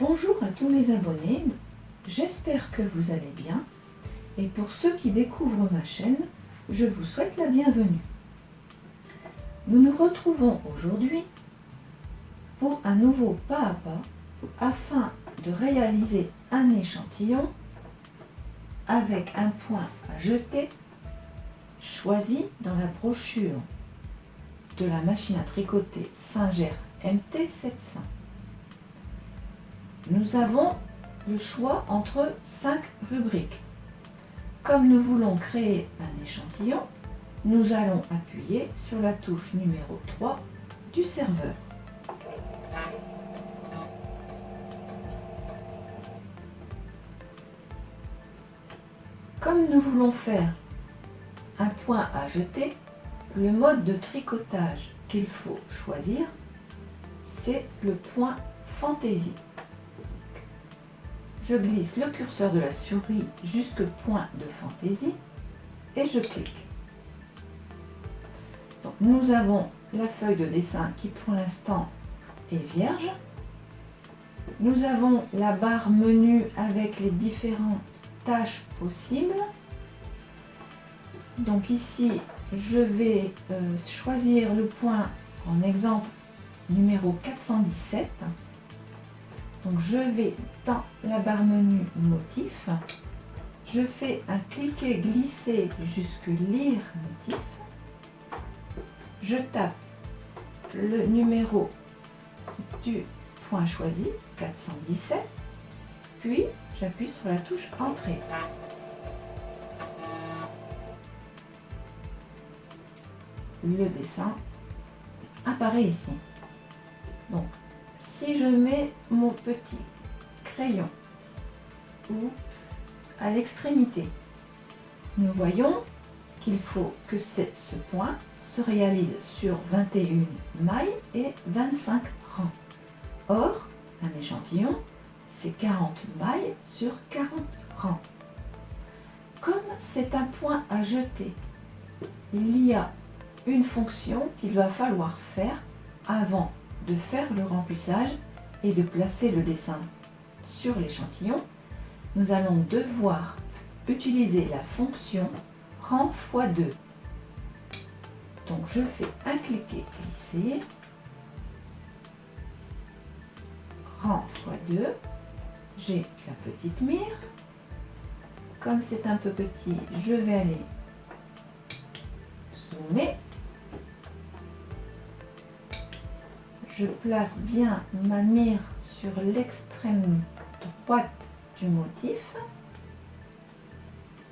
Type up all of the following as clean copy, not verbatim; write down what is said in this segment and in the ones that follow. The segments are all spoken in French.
Bonjour à tous mes abonnés, j'espère que vous allez bien et pour ceux qui découvrent ma chaîne, je vous souhaite la bienvenue. Nous nous retrouvons aujourd'hui pour un nouveau pas à pas afin de réaliser un échantillon avec un point à jeter choisi dans la brochure de la machine à tricoter Singer MT700. Nous avons le choix entre 5 rubriques. Comme nous voulons créer un échantillon, nous allons appuyer sur la touche numéro 3 du serveur. Comme nous voulons faire un point à jeter, le mode de tricotage qu'il faut choisir, c'est le point fantaisie. Je glisse le curseur de la souris jusqu'au point de fantaisie et je clique. Donc, nous avons la feuille de dessin qui pour l'instant est vierge. Nous avons la barre menu avec les différentes tâches possibles. Donc ici, je vais choisir le point en exemple numéro 417. Donc je vais dans la barre menu motif, je fais un cliquer glisser jusque lire motif, je tape le numéro du point choisi 417, puis j'appuie sur la touche entrée. Le dessin apparaît ici. Donc si je mets mon petit crayon ou à l'extrémité, nous voyons qu'il faut que ce point se réalise sur 21 mailles et 25 rangs. Or, un échantillon, c'est 40 mailles sur 40 rangs. Comme c'est un point à jeter, il y a une fonction qu'il va falloir faire avant de faire le remplissage et de placer le dessin sur l'échantillon. Nous allons devoir utiliser la fonction rang x2. Donc je fais un cliquer glisser, rang x2, j'ai la petite mire. Comme c'est un peu petit, je vais aller zoomer. Je place bien ma mire sur l'extrême droite du motif.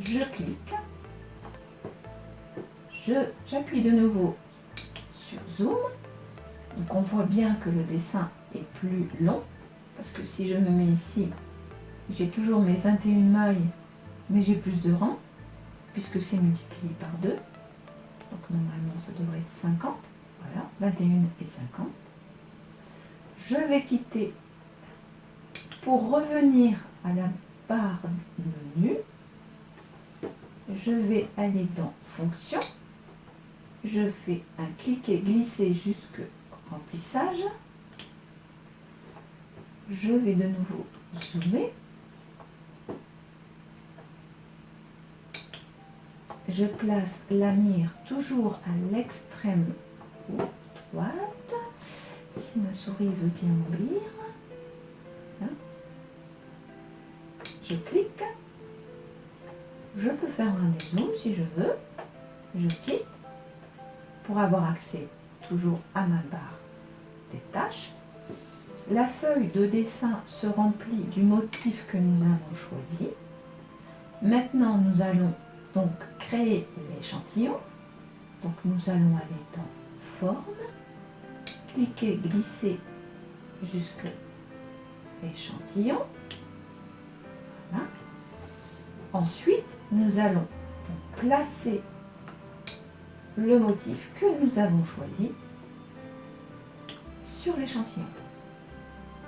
Je clique. J'appuie de nouveau sur Zoom. Donc on voit bien que le dessin est plus long. Parce que si je me mets ici, j'ai toujours mes 21 mailles, mais j'ai plus de rangs, puisque c'est multiplié par 2. Donc normalement ça devrait être 50. Voilà, 21 et 50. Je vais quitter pour revenir à la barre menu. Je vais aller dans Fonction. Je fais un cliquer glisser jusque remplissage. Je vais de nouveau zoomer. Je place la mire toujours à l'extrême droite. Si ma souris veut bien m'obéir, je clique, je peux faire un dézoom si je veux, je quitte pour avoir accès toujours à ma barre des tâches. La feuille de dessin se remplit du motif que nous avons choisi. Maintenant nous allons donc créer l'échantillon. Donc nous allons aller dans Forme, cliquer, glisser jusqu'à l'échantillon. Voilà. Ensuite, nous allons placer le motif que nous avons choisi sur l'échantillon.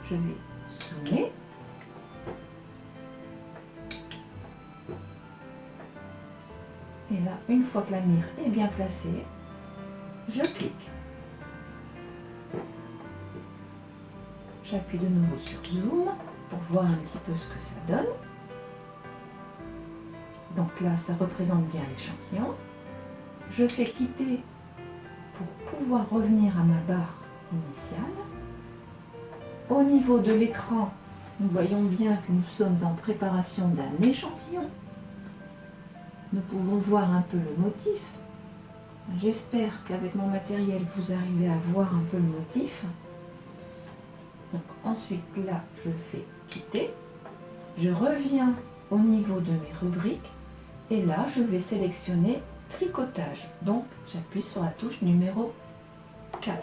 Je vais zoomer. Et là, une fois que la mire est bien placée, je clique. J'appuie de nouveau sur Zoom. pour voir un petit peu ce que ça donne. Donc là, ça représente bien l'échantillon. Je fais quitter pour pouvoir revenir à ma barre initiale. Au niveau de l'écran, nous voyons bien que nous sommes en préparation d'un échantillon. Nous pouvons voir un peu le motif. J'espère qu'avec mon matériel, vous arrivez à voir un peu le motif. Donc ensuite, là, je fais quitter. Je reviens au niveau de mes rubriques. Et là, je vais sélectionner tricotage. Donc, j'appuie sur la touche numéro 4.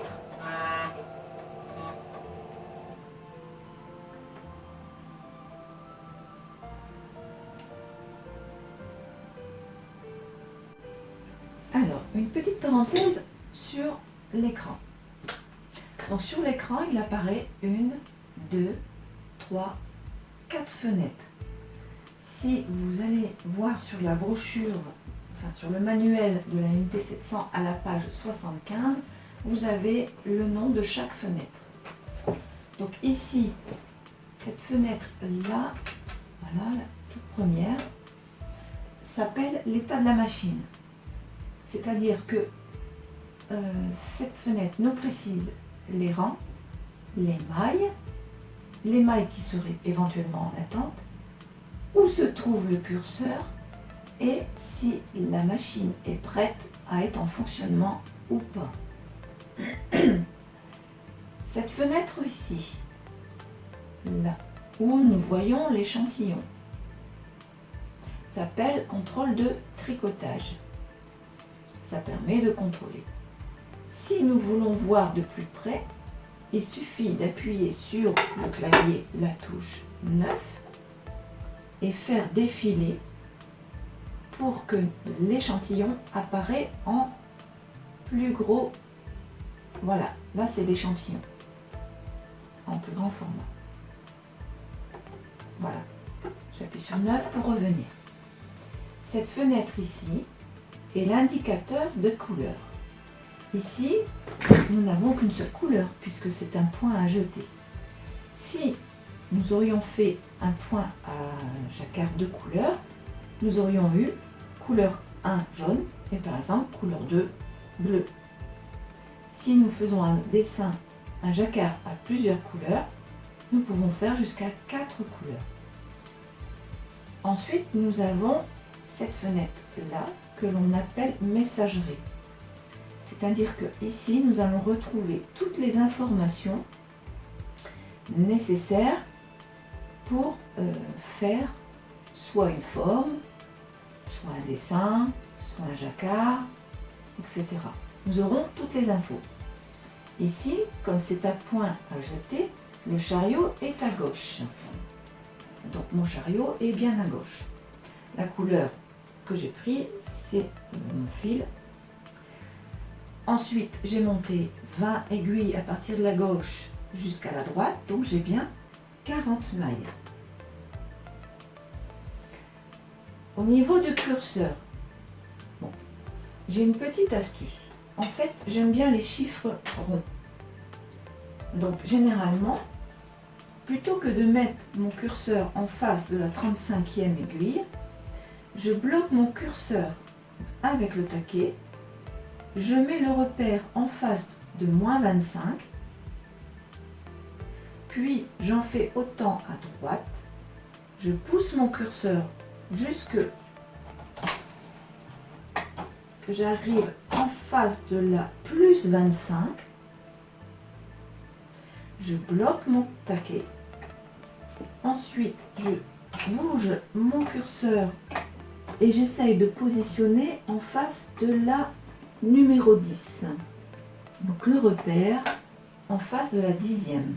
Alors, une petite parenthèse sur l'écran. Donc, sur l'écran, il apparaît 1, 2, 3, 4 fenêtres. Si vous allez voir sur la brochure, enfin sur le manuel de la MT 700 à la page 75, vous avez le nom de chaque fenêtre. Donc ici, cette fenêtre-là, voilà, la toute première, s'appelle l'état de la machine. C'est-à-dire que cette fenêtre nous précise les rangs, les mailles qui seraient éventuellement en attente, où se trouve le curseur et si la machine est prête à être en fonctionnement ou pas. Cette fenêtre ici, là, où nous voyons l'échantillon, s'appelle contrôle de tricotage. Ça permet de contrôler. Si nous voulons voir de plus près, il suffit d'appuyer sur le clavier la touche 9 et faire défiler pour que l'échantillon apparaît en plus gros. Voilà, là c'est l'échantillon en plus grand format. Voilà, j'appuie sur 9 pour revenir. Cette fenêtre ici est l'indicateur de couleur. Ici, nous n'avons qu'une seule couleur puisque c'est un point à jeter. Si nous aurions fait un point à jacquard de couleur, nous aurions eu couleur 1 jaune et par exemple couleur 2 bleu. Si nous faisons un dessin, un jacquard à plusieurs couleurs, nous pouvons faire jusqu'à 4 couleurs. Ensuite, nous avons cette fenêtre-là que l'on appelle messagerie. C'est-à-dire que ici, nous allons retrouver toutes les informations nécessaires pour faire soit une forme, soit un dessin, soit un jacquard, etc. Nous aurons toutes les infos. Ici, comme c'est un point à jeter, le chariot est à gauche. Donc mon chariot est bien à gauche. La couleur que j'ai pris, c'est mon fil. Ensuite, j'ai monté 20 aiguilles à partir de la gauche jusqu'à la droite, donc j'ai bien 40 mailles. Au niveau du curseur, bon, j'ai une petite astuce. En fait, j'aime bien les chiffres ronds. Donc, généralement, plutôt que de mettre mon curseur en face de la 35e aiguille, je bloque mon curseur avec le taquet, je mets le repère en face de -25, puis j'en fais autant à droite, je pousse mon curseur jusque que j'arrive en face de la +25, je bloque mon taquet, ensuite je bouge mon curseur et j'essaye de positionner en face de la numéro 10. Donc le repère en face de la 10e.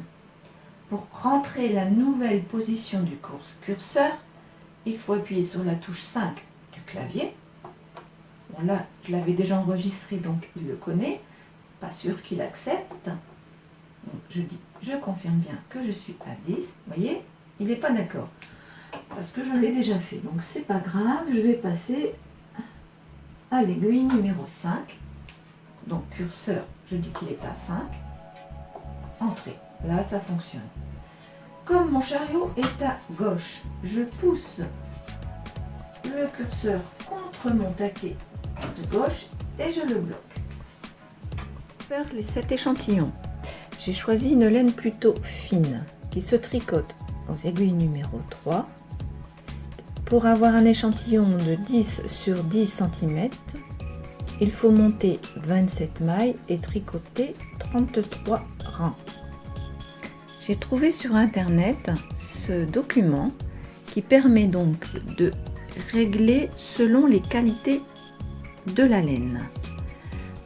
Pour rentrer la nouvelle position du curseur, il faut appuyer sur la touche 5 du clavier. Bon là, je l'avais déjà enregistré, donc il le connaît. Pas sûr qu'il accepte. Donc je dis, je confirme bien que je suis à 10. Vous voyez, il n'est pas d'accord. Parce que je l'ai déjà fait. Donc c'est pas grave, je vais passer à l'aiguille numéro 5. Donc curseur, je dis qu'il est à 5. Entrée. Là, ça fonctionne. comme mon chariot est à gauche, je pousse le curseur contre mon taquet de gauche et je le bloque. Pour faire cet échantillon, j'ai choisi une laine plutôt fine qui se tricote aux aiguilles numéro 3. Pour avoir un échantillon de 10 sur 10 cm, il faut monter 27 mailles et tricoter 33 rangs. J'ai trouvé sur internet ce document qui permet donc de régler selon les qualités de la laine.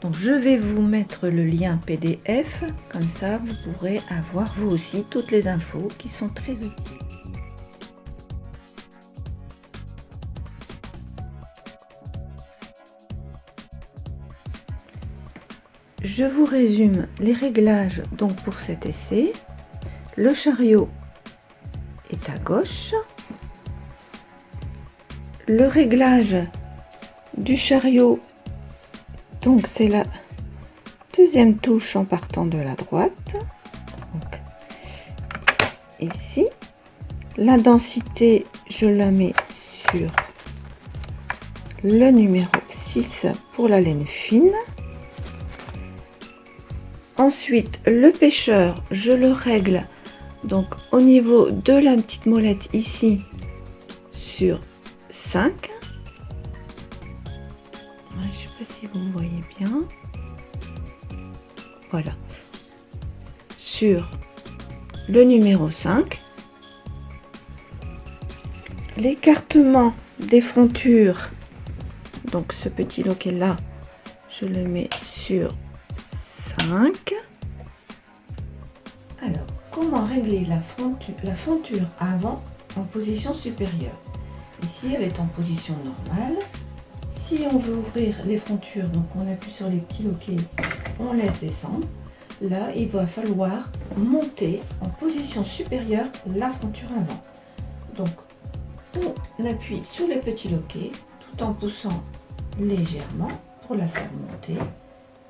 Donc je vais vous mettre le lien PDF, comme ça vous pourrez avoir vous aussi toutes les infos qui sont très utiles. Je vous résume les réglages donc pour cet essai. Le chariot est à gauche. Le réglage du chariot, donc c'est la deuxième touche en partant de la droite. Donc, ici, la densité, je la mets sur le numéro 6 pour la laine fine. Ensuite, le pêcheur, je le règle donc au niveau de la petite molette ici sur 5. Je ne sais pas si vous me voyez bien. Voilà. Sur le numéro 5. L'écartement des frontures, donc ce petit loquet là, je le mets sur 5. Alors, comment régler la fonture avant en position supérieure? Ici, elle est en position normale. Si on veut ouvrir les frontures, donc on appuie sur les petits loquets, on laisse descendre. Là, il va falloir monter en position supérieure la fronture avant. Donc, on appuie sur les petits loquets tout en poussant légèrement pour la faire monter.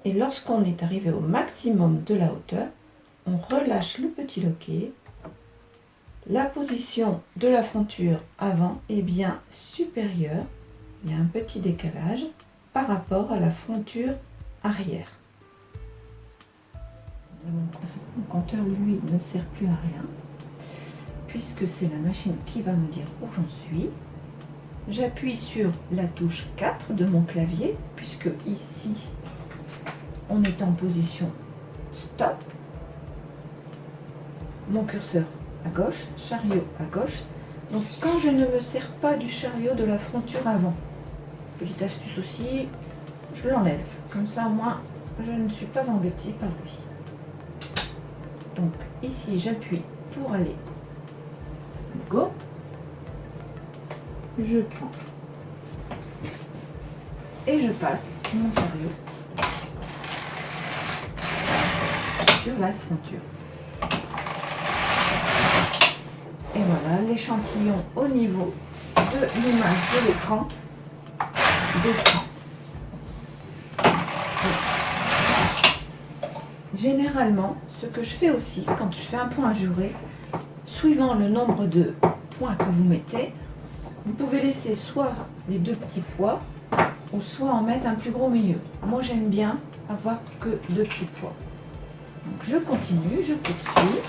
Et lorsqu'on est arrivé au maximum de la hauteur, on relâche le petit loquet. La position de la fronture avant est bien supérieure. Il y a un petit décalage par rapport à la fronture arrière. Mon compteur, lui, ne sert plus à rien, puisque c'est la machine qui va me dire où j'en suis. J'appuie sur la touche 4 de mon clavier, puisque ici, on est en position stop. Mon curseur à gauche, chariot à gauche. Donc quand je ne me sers pas du chariot de la fronture avant, petite astuce aussi, je l'enlève. Comme ça, au moins, je ne suis pas embêtée par lui. Donc ici, j'appuie pour aller go. Je prends et je passe mon chariot sur la fronture. Et voilà, l'échantillon au niveau de l'image de l'écran descend. Généralement, ce que je fais aussi quand je fais un point ajouré, suivant le nombre de points que vous mettez, vous pouvez laisser soit les deux petits pois ou soit en mettre un plus gros milieu. Moi, j'aime bien avoir que deux petits pois. Donc, je continue, je poursuis.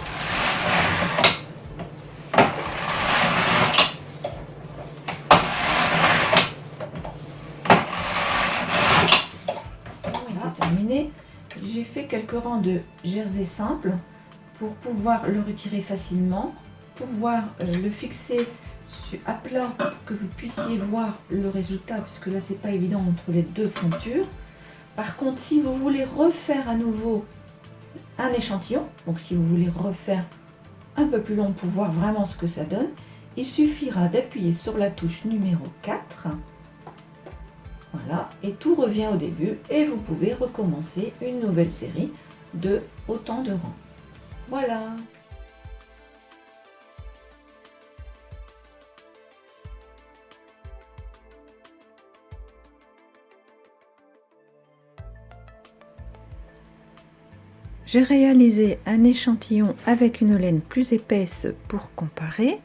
Voilà, terminé. J'ai fait quelques rangs de jersey simple pour pouvoir le retirer facilement, pouvoir le fixer à plat pour que vous puissiez voir le résultat, puisque là c'est pas évident entre les deux frontures. Par contre, si vous voulez refaire à nouveau un échantillon, donc si vous voulez refaire un peu plus long pour voir vraiment ce que ça donne, il suffira d'appuyer sur la touche numéro 4. Voilà, et tout revient au début et vous pouvez recommencer une nouvelle série de autant de rangs. Voilà. J'ai réalisé un échantillon avec une laine plus épaisse pour comparer,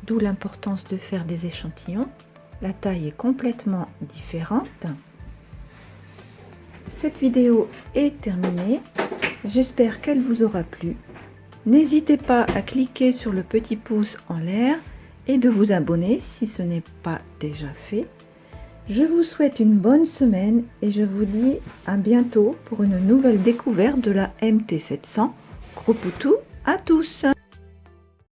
d'où l'importance de faire des échantillons. La taille est complètement différente. Cette vidéo est terminée. J'espère qu'elle vous aura plu. N'hésitez pas à cliquer sur le petit pouce en l'air et de vous abonner si ce n'est pas déjà fait. Je vous souhaite une bonne semaine et je vous dis à bientôt pour une nouvelle découverte de la MT700. Gros poutous à tous!